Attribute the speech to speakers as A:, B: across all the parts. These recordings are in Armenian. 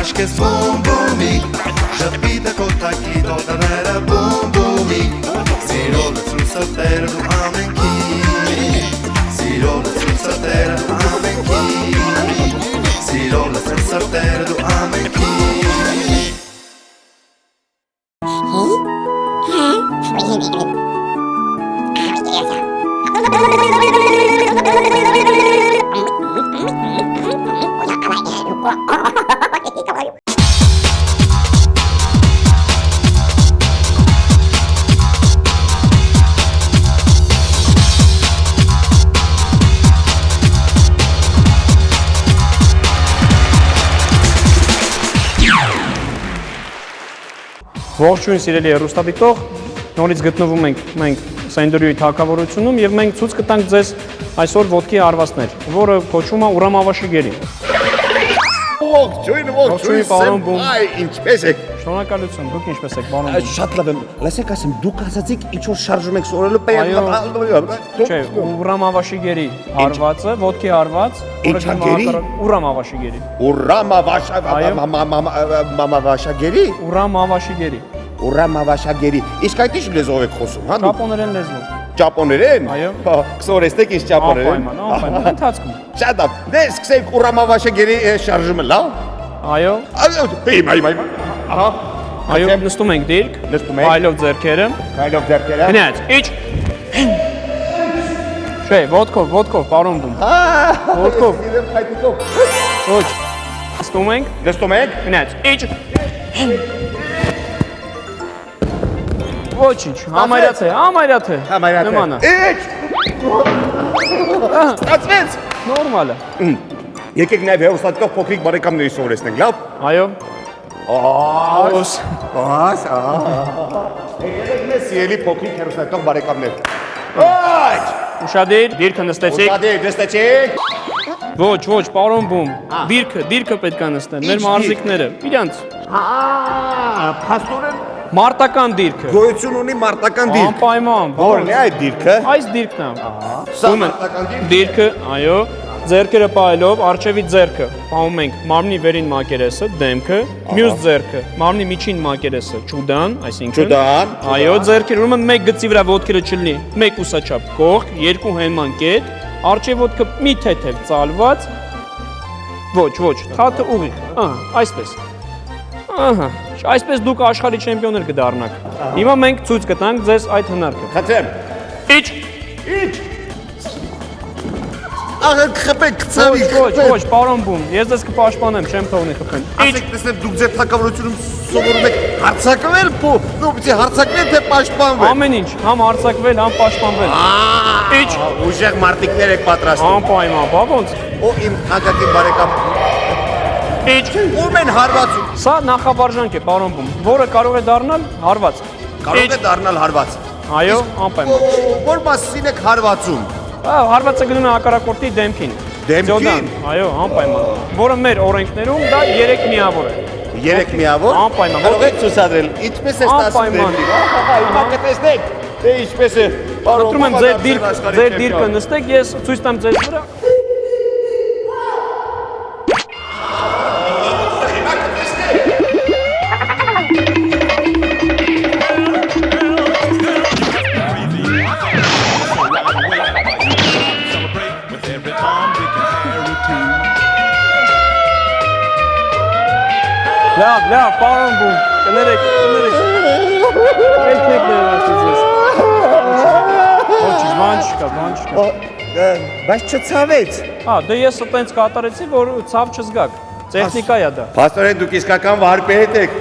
A: Աշկես բումբումի Ժպիտը կոտակի տոտաները բումբումի Սիրո լծրուսատերը դու ամենքի Սիրո լծրուսատերը ամենքի Սիրո լծրուսատերը դու ամենքի
B: Ողջույն սիրելի հեռուստադիտող, նորից գտնվում ենք մենք Սենդորիոյի թագավորությունում եւ մենք ցույց կտանք ձեզ այսօր ոտքի հարվածներ, որը կոչվում է Ուրամավաշի գերի։
C: Ողջույն, պարոն Բում։ Այ, ինչպես եք։
B: Շնորհակալություն, դուք ինչպես եք, պարոն Բում։
C: Շատ լավ եմ։ Լսեք, ասեմ, դուք ասացիք ինչ որ շարժում եք սորելու
B: Չէ, Ուրամավաշի գերի հարվածը, ոտքի հարված, որը Ուրամավաշի գերի։
C: Ուրամավաշագերի։ Ուրամավաշագերի։ Իսկ այդ ինչ լեզվով եք խոսում, հա դուք։
B: Ճապոներեն լեզվով։
C: Ճապոներեն։
B: Այո։
C: Կսորեցեք ինչ ճապոներեն։
B: Անպայման, ընթացքում։
C: Շատ լավ։ Դե սկսենք Ուրամավաշագերի շարժումը, լավ։
B: Այո։
C: Այո։ Ահա։
B: Այո, նստում ենք դիրք։
C: Նստում ենք։
B: Այլով ձեռքերը։
C: Այլով ձեռքերը։
B: Գնաց, իջ։ Չէ, ոտքով, պարոն Բում։ Ոտքով։ Ոչ։ Նստում ենք։ Գնաց, իջ։ Ոչինչ, համարյա թե։ Նման է։
C: Իջ։ Ստացվեց։
B: Նորմալ է։
C: Եկեք նաև հերոստատիկով փոքրիկ բարեկամների սովորեցնենք, լավ։
B: Այո։
C: Ահա։ Եկեք մեզ սիրելի փոքրիկ հերոստատիկով բարեկամներ։ Ոչ։
B: Ուշադիր, դիրքը նստեցիք։
C: Ուշադիր, նստեցիք։
B: Ոչ, պարոն Բում։ Դիրքը պետք է նստեն, մեր մարզիկները, իրանց։
C: Փաստորեն
B: Մարտական դիրքը։
C: գոյություն ունի մարտական դիրք։
B: Անպայման։
C: Որն է այդ դիրքը։
B: Այս դիրքն է։
C: Սա մարտական
B: դիրքը, այո, ձեռքերը պահելով, արջևից ձեռքը պահում ենք մարմնի վերին մակերեսը, դեմքը, մյուս ձեռքը, մարմնի միջին մակերեսը, ճուդան, այսինքն։ Այո, ձեռքերը ուրեմն մեկ գծի վրա ոտքերը չլինի, մեկ ուսաչափ կողք, երկու հենման կետ, արջև ոտքը մի թեթև ծալված։ Ոչ, թաթը ուղիղ։ Այսպես։ Ահա, այսպես դուք աշխարհի չեմպիոններ կդառնաք։ Հիմա մենք ցույց կտանք ձեզ այդ հնարքը։
C: Խնդրեմ։
B: Իջ։
C: Ահա խփեք ծավի։
B: Ոչ, պարոն Բում, ես ձեզ կպաշտպանեմ, չեմ թողնի խփեն։
C: Ասեք, տեսնեմ դուք ձեր թակավորությունում սովորում եք հարցակվել, դու պիտի հարցակվել թե պաշտպանվել։
B: Ամեն ինչ, համ հարցակվել, համ պաշտպանվել։ Իջ։
C: Ուժեղ մարտիկներ եք պատրաստում։
B: Անպայման, բա ոնց։
C: Ո իմ հակակի բարեկամ։
B: Իջ։
C: Ում են հարվածում։
B: Սա նախաբարժանք է, պարոն Բում, որը կարող է դառնալ հարված։
C: Կարող է դառնալ հարված։
B: Այո, անպայման։
C: Որ մասին եք հարվածում։
B: Հարվածը գնում է հակառակորդի դեմքին։
C: Դեմքին։
B: Այո, անպայման։ Որը մեր օրենքներում դա 3 միավոր է։
C: 3 միավոր։
B: Անպայման։
C: Կարող եք ցուցադրել, ինչպես է ստացվում դեմքին։ Հիմա կտեսնեք, թե ինչպես է։
B: Խնդրում եմ ձեր դիրքը նստեք, ես ցույց տամ ձեզ վրա։ Լավ, պարոն Բում, կներեք։ Եկեք ներացից ես։ Ոչինչ, բան չկա։
C: Բայց չցավեց։
B: Դե ես տենց կատարեցի, որ ցավ չզգաք։ Տեխնիկա է դա։
C: Փաստորեն դուք իսկական վարպետ եք։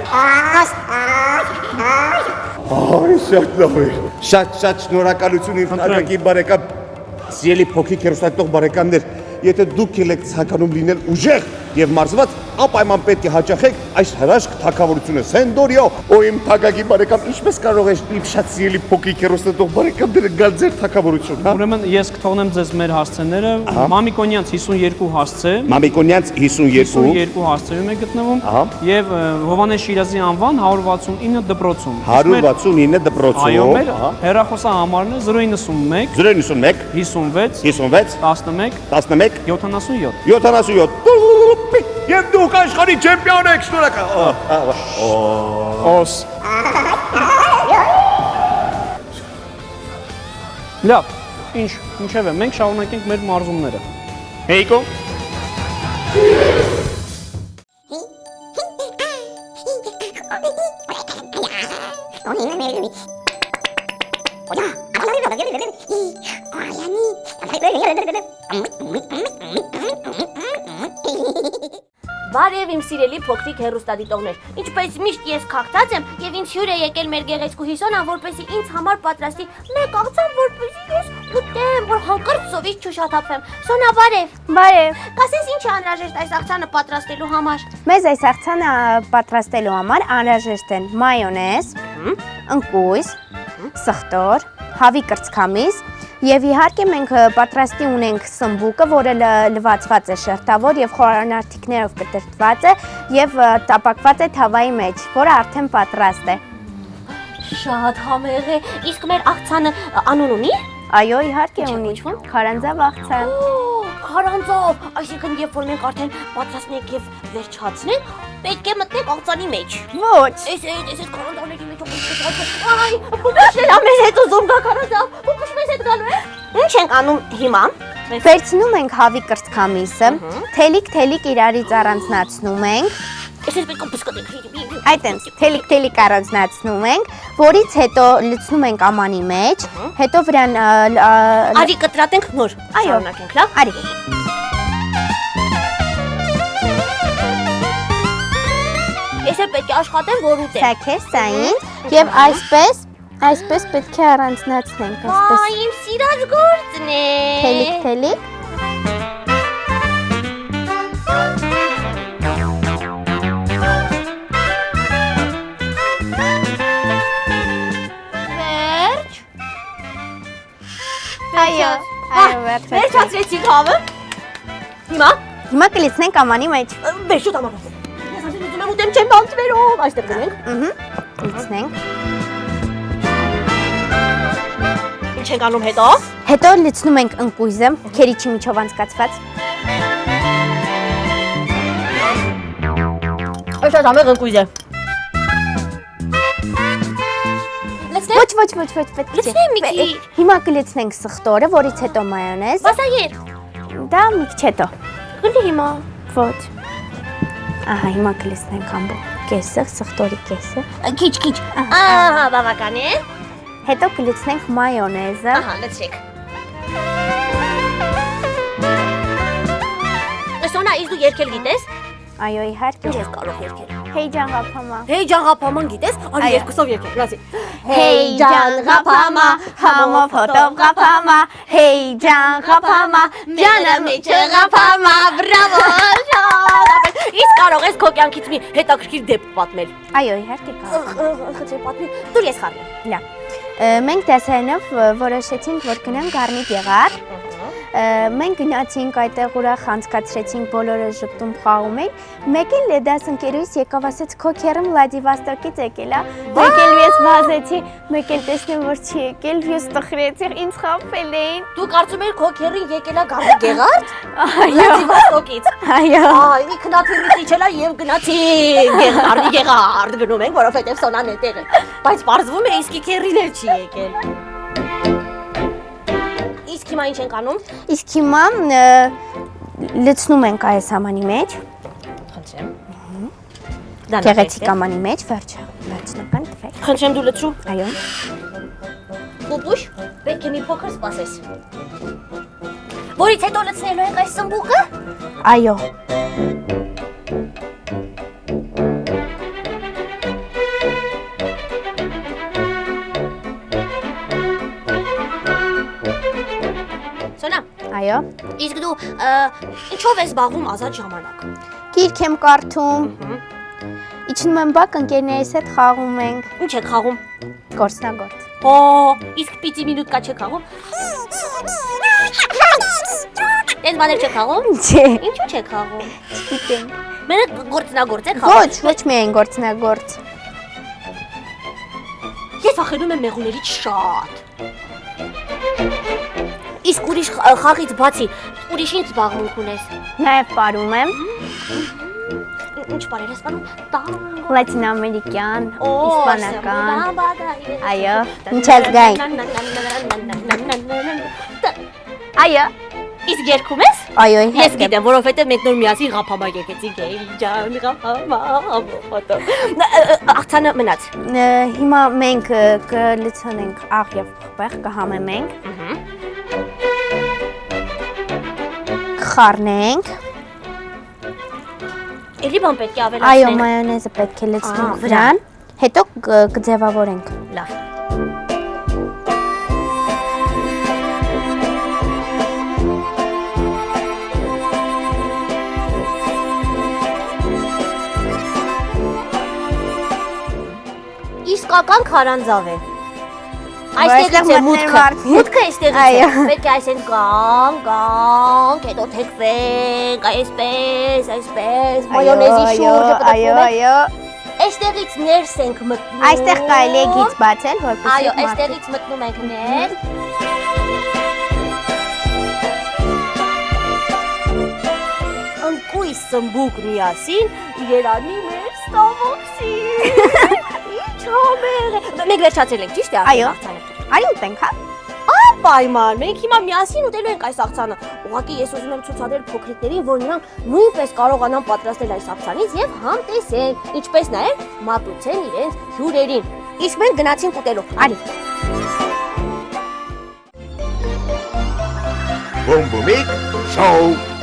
C: Շատ լավ է։ Շատ շնորհակալություն իմ հարգելի բարեկամ, սիրելի փոքրիկ հերոստատող բարեկամներ, եթե դուք եք ցանկանում լինել ուժեղ եւ մարզված, անպայման պետք է հաճախեք այս հրաշք թագավորությունը Սենդորիո։ Ո իմ թագագի բարեկամ, ինչպես կարող եք իմ շատ սիրելի փոքրիկ հերոստատող բարեկամները գալ ձեր թագավորություն, հա։
B: Ուրեմն ես կթողնեմ ձեզ մեր հասցեները, Մամիկոնյանց 52 հասցե։
C: Մամիկոնյանց 52
B: հասցեում է գտնվում եւ Հովանես Շիրազի անվան 169 դպրոցում։
C: 169 դպրոցում։
B: Այո, մեր հեռախոսահամարն է 091
C: 091
B: 56
C: 56
B: 11
C: 11
B: 77
C: 77 եւ դուք աշխարհի չեմպիոն եք, շնորհակալ։
B: Օս։ Լավ, ինչև է, մենք շարունակենք մեր մարզումները։ Հեյկո։
D: Բարև իմ սիրելի փոքրիկ հեռուստադիտողներ, ինչպես միշտ ես քաղցած եմ եւ ինձ հյուր է եկել մեր գեղեցկուհի Սոնան, որպեսզի ինձ համար պատրաստի մեկ աղցան, որպեսզի ես ուտեմ, որ հանկարծ սովից չուշաթափվեմ։ Սոնա, բարև։
E: Բարև։
D: Կասես ինչ է անհրաժեշտ այս աղցանը պատրաստելու համար։
E: Մեզ այս աղցանը պատրաստելու համար անհրաժեշտ են մայոնեզ, ընկույզ, սխտոր, հավի կրծքամիս եւ իհարկե մենք պատրաստի ունենք սմբուկը, որը լվացված է շերտավոր եւ խորանարդիկներով կտրտված է եւ տապակված է թավայի մեջ, որը արդեն պատրաստ է։
D: Շատ համեղ է։ Իսկ մեր աղցանը անուն ունի։
E: Այո, իհարկե ունի։ Քարանձավ աղցան։
D: Քարանձավ, այսինքն երբ որ մենք արդեն պատրաստենք եւ վերջացնենք, պետք է մտնենք աղցանի մեջ։
E: Ոչ։
D: Այս քարանձավների մեջ այ, փոքրշել ամեն հետ ուզում գա քարանձավ, փոքրշ մեզ հետ գալու է։ Ինչ ենք անում հիմա։
E: Վերցնում ենք հավի կրծքամիսը, թելիկ իրարից առանձնացնում ենք։
D: Ես պետք է բսկոտենք։
E: Այտենց թելիկ առանձնացնում ենք, որից հետո լցնում ենք ամանի մեջ, հետո վրան
D: Արի կտրատենք նոր։
E: Այո,
D: շարունակենք, լավ։
E: արի։
D: Ես էլ պետք է աշխատեմ, որ ուտեմ։
E: Սա քեզ, սա ինձ եւ այսպես պետք է առանձնացնենք,
D: Այ,
E: այսպես
D: իմ սիրած գործն է։
E: թելիկ։
D: Վերջ։
E: Այո, վերջ։
D: Վերջացրեցինք հավը։ Հիմա
E: Հիմա կլցնենք ամանի մեջ։
D: վերջոտ ամառը։ Ես ասել ուզում եմ ուտեմ չեմ բանտվերով, այստեղ գնենք։
E: Լցնենք։
D: Ինչ ենք անում հետո։
E: Հետո լցնում ենք ընկույզը, քերիչի միջով անցկացված։
D: Այս ամեղ ընկույզ է։
E: Ոչ, պետք չէ։
D: Լցնեմ մի քիչ։
E: Հիմա կլցնենք սխտորը, որից հետո մայոնեզ։
D: Բասայեր։
E: Դա մի քիչ հետո։
D: Գլի հիմա։
E: Ոչ։ Ահա, հիմա կլցնենք ամբողջ կեսը, սխտորի կեսը։
D: Քիչ։ Ահա, բավական է։
E: Հետո կլցնենք մայոնեզը։
D: Ահա, լցրեք։ Սոնա, իսկ դու երգել գիտես։
E: Այո, իհարկե։
D: Ես կարող երգել։
E: Հեյ ջան ղափամա։
D: Հեյ ջան ղափաման գիտես, արի
E: Այո։
D: երկուսով երգել, լացի։
E: Հեյ ջան ղափամա, համով հոտով ղափամա, հեյ ջան ղափամա, ջանը միջը ղափամա, բրավո։
D: Իսկ կարող ես քո կյանքից մի հետաքրքիր դեպք պատմել։
E: Այո, իհարկե կարող։
D: Խնդրեմ պատմի։ Դուր ես խառնեմ։
E: Լավ։ Մենք դասարանով որոշեցինք, որ գնանք Գառնի Գեղարդ։ Մենք գնացինք այդտեղ ուրախ անցկացրեցինք, բոլորը ժպտում խաղում էին։ Մեկ էլ դասընկերուհիս եկավ ասեց քո քերն Վլադիվաստոկից եկել է։ Մեկ էլ ես վազեցի, մեկ էլ տեսնեմ որ չի եկել, ես տխրեցի, ինձ խաբել էին։
D: Դու կարծում ես քո քերին եկել է Գառնի Գեղարդ։
E: Այո,
D: Վլադիվաստոկից։
E: այո։
D: Այ, ինքնաթիռից իջել է եւ գնացի Գառնի Գեղարդ գնում ենք, որովհետեւ Սոնան է տեղը։ Բայց պարզվում է իսկի քերին էլ չի եկել։ Իսկ հիմա ինչ ենք անում։
E: Իսկ հիմա լցնում ենք այս ամանի մեջ,
D: Խնդրեմ։
E: գեղեցիկ ամանի մեջ, վերջնական տվեք։
D: Խնդրեմ դու լցրու։
E: Այո։
D: Պուպուշ, պետք է մի փոքր սպասես։ Որից հետո լցնելու ենք այս սմբուկը։
E: Այո։
D: Սոնա,
E: Այո։
D: իսկ դու ինչով ես զբաղվում ազատ ժամանակ։
E: Գիրք եմ կարդում։ Իջնում եմ բակ, ընկերներիս հետ խաղում ենք։
D: Ինչ եք խաղում։
E: Գործնագործ։
D: Օ, իսկ պիծի մինուտկա չեք խաղում։ Դες բաներ չեք խաղում։
E: Չէ։
D: Ինչու չեք խաղում։
E: Գիտեմ։
D: Մենակ գործնագործ եք խաղում։
E: Ոչ միայն գործնագործ։
D: Ես վախենում եմ մեղուներից շատ։ Իսկ ուրիշ խաղից բացի ուրիշ ինչ զբաղմունք ունես։
E: Նաև պարում եմ։
D: Ինչ բառեր ես ասում։
E: Լատինամերիկյան, իսպանական։ Այո, միջազգային։ Այո,
D: Իսկ երգում ես։
E: այո,
D: Ես գիտեմ, որովհետև մենք նոր միասին ղափամա եկեցինք, էի ջան, ղափամա, ֆոտո։ Աղցանը մնաց։
E: հիմա մենք կլցնենք աղ եւ պղպեղ, կհամեմենք։ Կխառնենք։
D: Էլի բան պետք է
E: Այո,
D: ավելացնենք։
E: մայոնեզը պետք է լցնենք
D: Ահա,
E: վրան, հետո կձևավորենք։
D: Լավ։ Իսկական քարանձավ է։ Այստեղից է մուտքը։ Մուտքը այստեղից է։
E: Այո։
D: Պետք է այսեն գանք, հետո թեքվենք, այսպես, մայոնեզի շուրջը
E: Այո, այո։
D: Այստեղից ներս ենք մտնում։
E: Այստեղ կարելի է գիծ բացել, որպեսզի
D: Այո,
E: մարդիկ-
D: այստեղից մտնում ենք ներս։ Ընկույս սմբուկ միասին Երանի մեր ստավոքսի։ Ինչ համեղ է։ Մենք վերջացել ենք, ճիշտ է
E: Այո։
D: աղցանը։
E: Արի ուտենք, հա։
D: Պայման, մենք հիմա միասին ուտելու ենք այս աղցանը։ Ուղղակի ես ուզում եմ ցուցադրել փոքրիկներին, որ նրանք նույնպես կարողանան պատրաստել այս աղցանից եւ համտեսել, ինչպես նաեւ մատուցեն իրենց հյուրերին։ Իսկ մենք գնացինք ուտելու։ Արի։
C: Բոմբոմիկ շոու